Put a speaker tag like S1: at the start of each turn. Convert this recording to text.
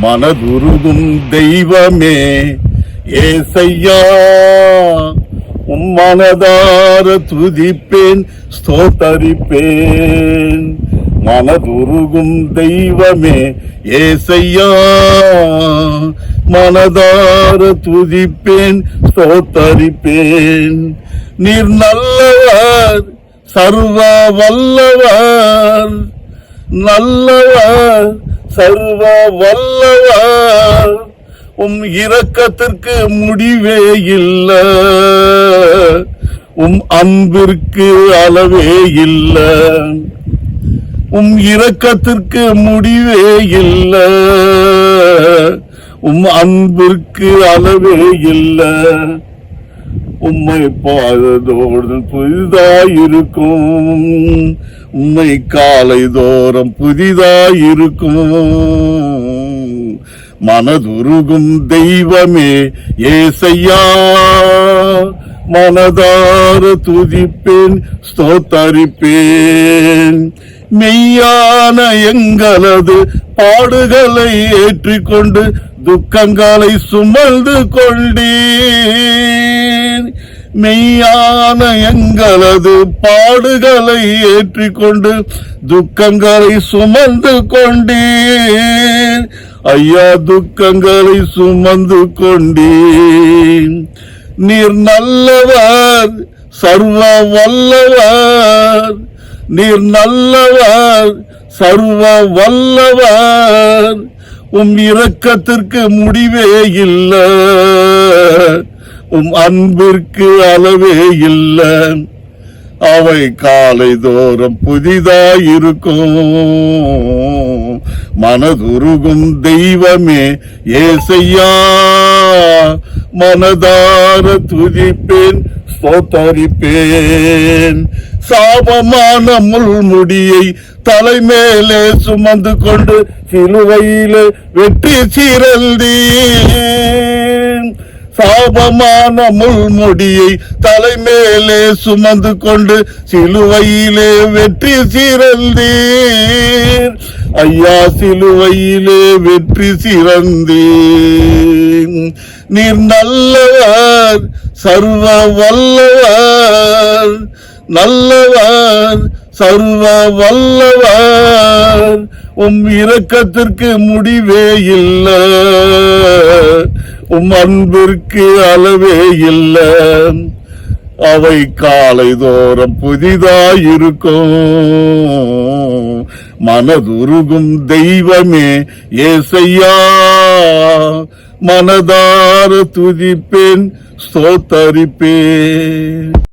S1: மனதுருகும் தெய்வமே ஏசையா, மனதார துதிப்பேன் ஸ்தோத்தரிப்பேன். மனதுருகும் தெய்வமே ஏசையா, மனதார துதிப்பேன் ஸ்தோத்தரிப்பேன். நீர் நல்லவர், சர்வ வல்லவர், நல்லவர், சர்வ வல்லவர். இரக்கத்திற்கு முடிவே இல்ல, அன்பிற்கு அளவே இல்ல. இரக்கத்திற்கு முடிவே இல்ல, அன்பிற்கு அளவே இல்ல. உம்மை பாததோடு புதிதாயிருக்கும், உம்மை காலை தோறும் புதிதாயிருக்கும். மனதுருகும் தெய்வமே ஏசையா, மனதார துதிப்பேன் ஸ்தோத்தரிப்பேன். மெய்யான எங்களது பாடுகளை ஏற்றிக்கொண்டு துக்கங்களை சுமந்து கொண்டீர். மெய்யான எங்களது பாடுகளை ஏற்றிக்கொண்டு துக்கங்களை சுமந்து கொண்டீர். ஐயா, துக்கங்களை சுமந்து கொண்டீர். நீர் நல்லவர், சர்வ வல்லவர். நீர் நல்லவர், சர்வ வல்லவர். இரக்கத்திற்கு முடிவே இல்ல, அன்பிற்கு அளவே இல்ல. அவை காலை தோறும் புதிதாயிருக்கும். மனதுருகும் தெய்வமே ஏசையா, மனதார துதிப்பேன் ஸ்தோத்தரிப்பேன். சாபமான முள்முடியை தலைமேலே சுமந்து கொண்டு சிலுவையிலே வெற்றி சிறந்தீர். சாபமான முள்முடியை தலைமேலே சுமந்து கொண்டு சிலுவையிலே வெற்றி சிறந்தீர். ஐயா, சிலுவையிலே வெற்றி சிறந்தீர். நீர் நல்லவர், சர்வ வல்லவர், நல்லவர், சர்வ வல்லவர். இரக்கத்திற்கு முடிவே இல்ல, அன்பிற்கு அளவே இல்ல. அவை காலை தோறும் புதிதாயிருக்கும். மனதுருகும் தெய்வமே ஏசையா, மனதார துதிப்பேன் ஸ்தோத்தரிப்பேன்.